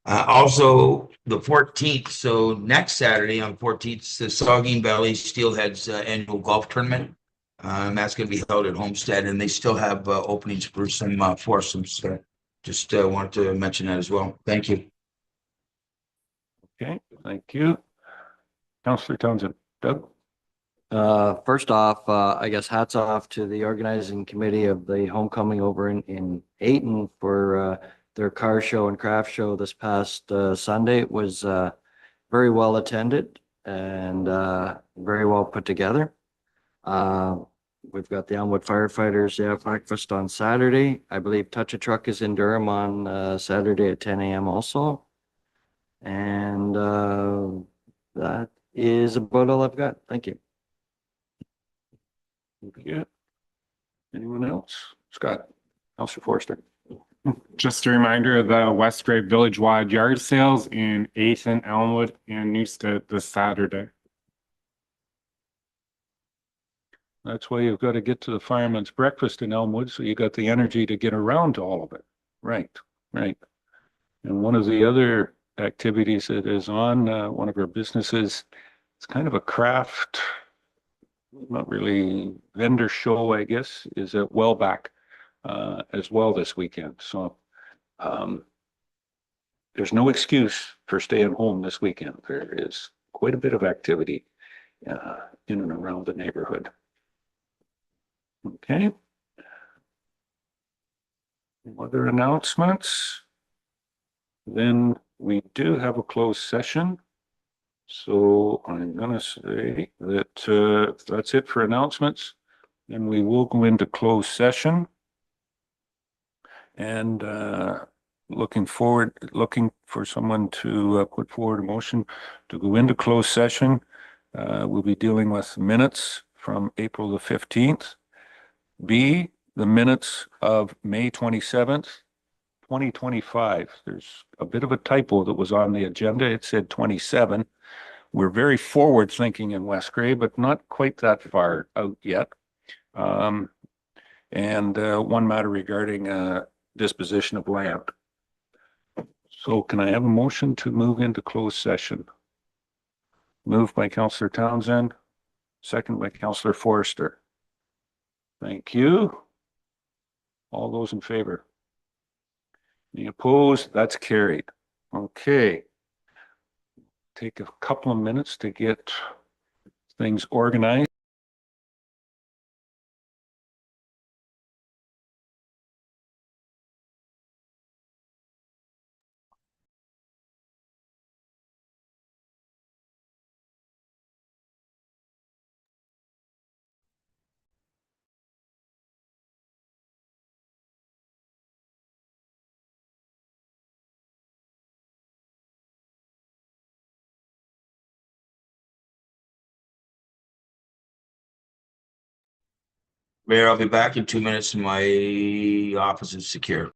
Also, the 14th, so next Saturday on 14th, the Saugeen Valley Steelheads annual golf tournament. That's going to be held at Homestead, and they still have openings for some foursomes. Just wanted to mention that as well. Thank you. Okay, thank you. Councillor Townsend. Doug? First off, I guess hats off to the organizing committee of the homecoming over in Ayton for their car show and craft show this past Sunday. It was very well attended and very well put together. We've got the Elmwood firefighters. They have breakfast on Saturday. I believe Touch a Truck is in Durham on Saturday at 10 a.m. also. And that is about all I've got. Thank you. Thank you. Anyone else? Scott? Councillor Forster? Just a reminder of the West Gray Village-wide yard sales in Ayton, Elmwood, and Newstead this Saturday. That's why you've got to get to the fireman's breakfast in Elmwood, so you got the energy to get around to all of it. Right, right. And one of the other activities that is on one of our businesses, it's kind of a craft, not really vendor show, I guess, is at Wellback as well this weekend. So there's no excuse for staying home this weekend. There is quite a bit of activity in and around the neighborhood. Okay. Other announcements? Then we do have a closed session. So I'm gonna say that that's it for announcements. Then we will go into closed session. And looking for someone to put forward a motion to go into closed session. We'll be dealing with minutes from April the 15th. B, the minutes of May 27th, 2025. There's a bit of a typo that was on the agenda. It said 27. We're very forward thinking in Westgrave, but not quite that far out yet. And one matter regarding disposition of land. So can I have a motion to move into closed session? Moved by Councillor Townsend, second by Councillor Forrester. Thank you. All those in favor? Any opposed? That's carried. Okay. Take a couple of minutes to get things organized. Mayor, I'll be back in 2 minutes and my office is secure.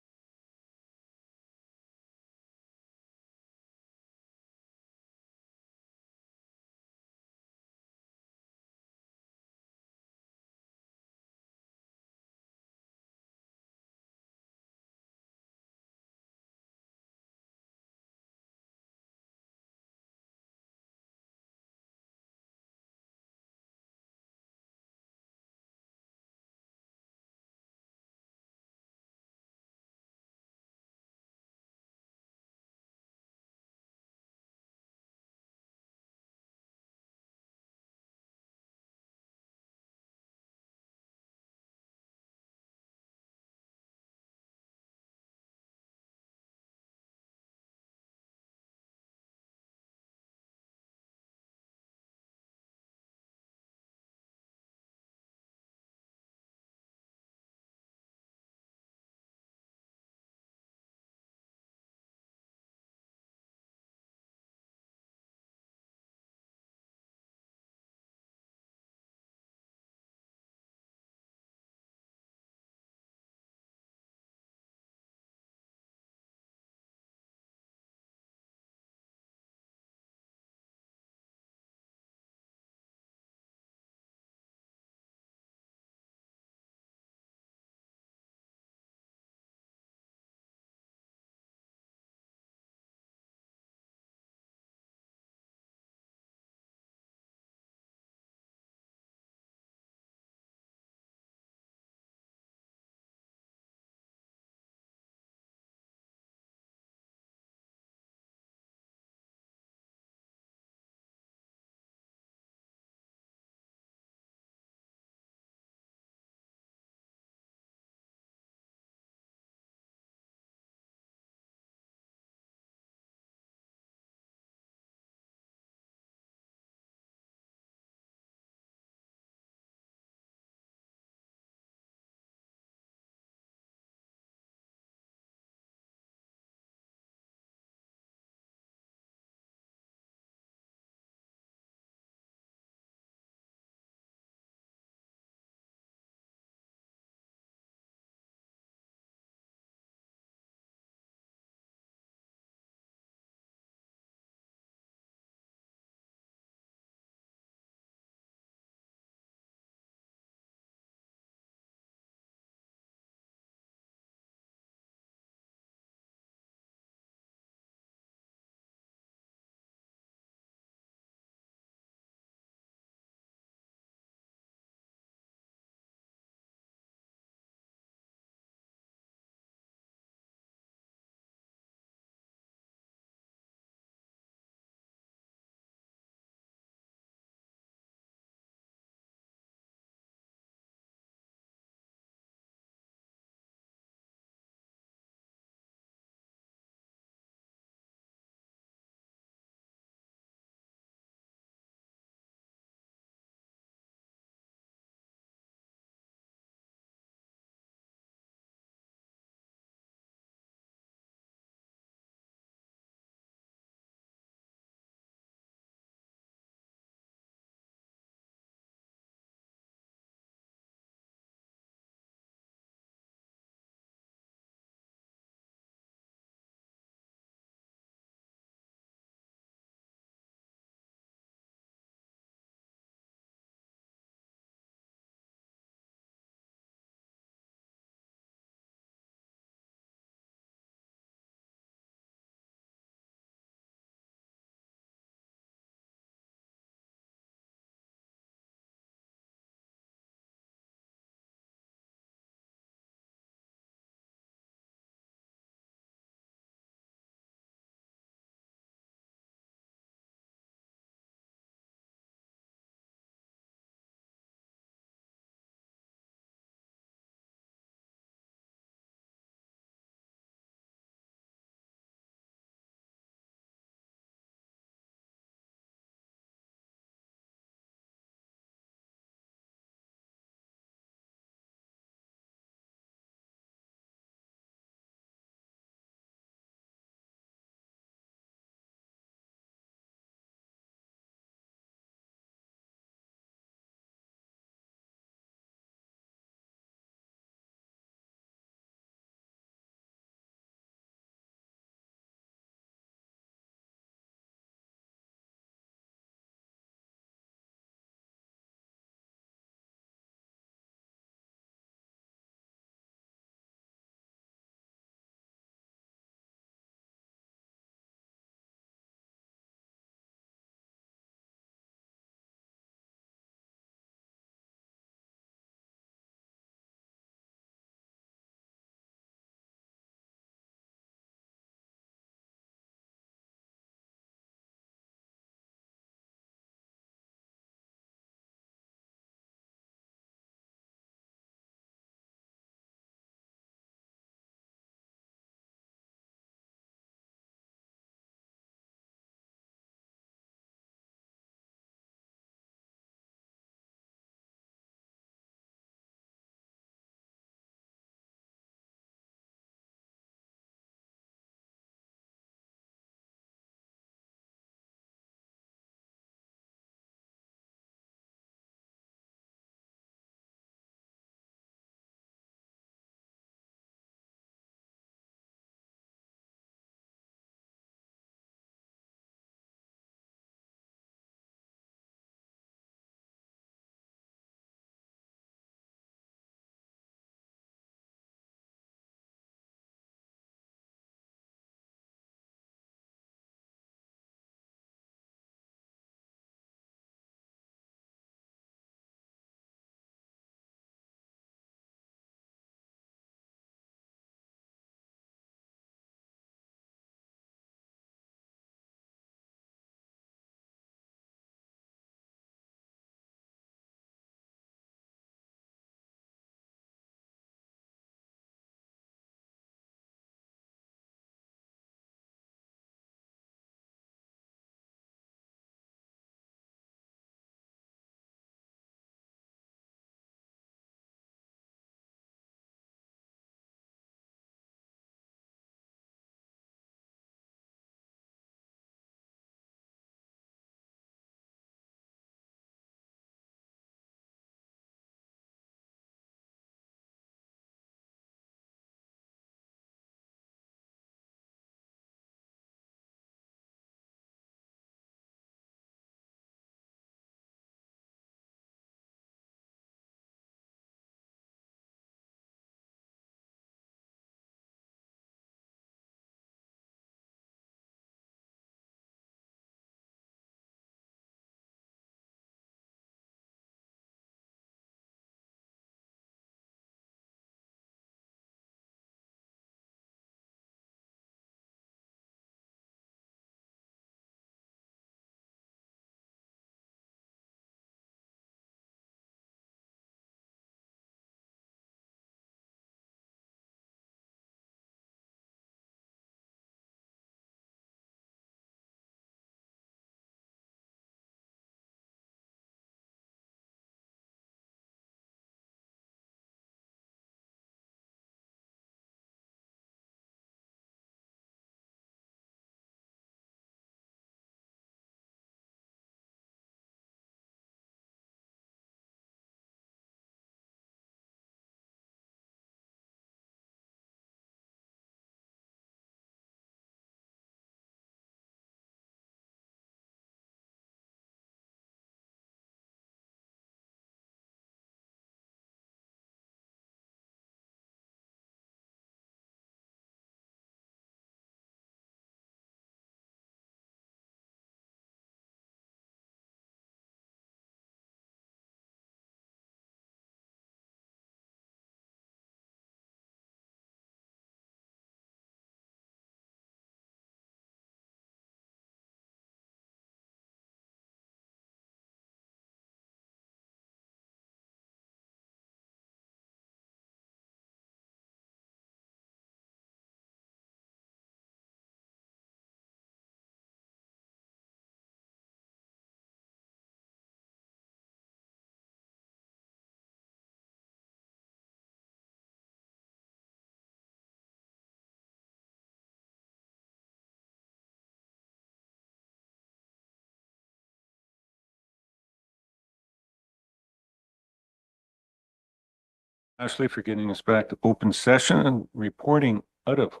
Ashley, for getting us back to open session and reporting out of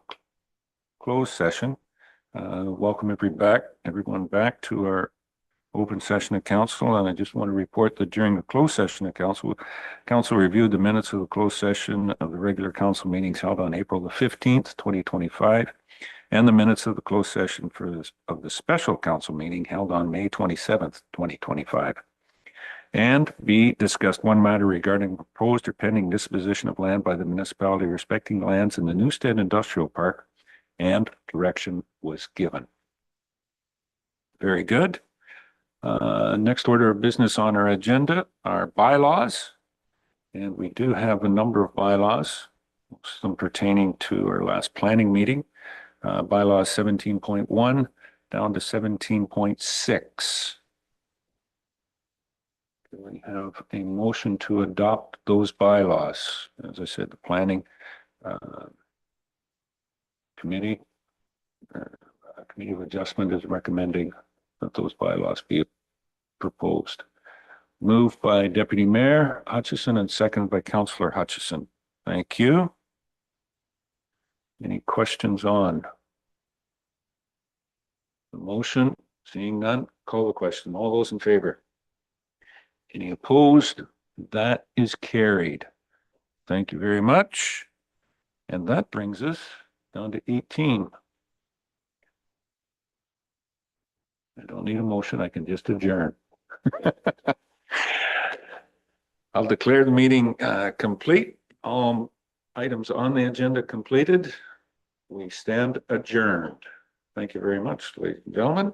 closed session. Welcome everyone back to our open session of council. And I just want to report that during the closed session of council reviewed the minutes of the closed session of the regular council meetings held on April the 15th, 2025, and the minutes of the closed session of the special council meeting held on May 27th, 2025. And B, discussed one matter regarding proposed or pending disposition of land by the municipality respecting lands in the Newstead Industrial Park, and direction was given. Very good. Next order of business on our agenda are bylaws. And we do have a number of bylaws, some pertaining to our last planning meeting. Bylaws 17.1 down to 17.6. We have a motion to adopt those bylaws. As I said, the planning committee of adjustment is recommending that those bylaws be proposed. Moved by Deputy Mayor Hutchison and seconded by Councillor Hutchison. Thank you. Any questions on the motion? Seeing none, call the question. All those in favor? Any opposed? That is carried. Thank you very much. And that brings us down to 18. I don't need a motion. I can just adjourn. I'll declare the meeting complete. All items on the agenda completed. We stand adjourned. Thank you very much, ladies and gentlemen.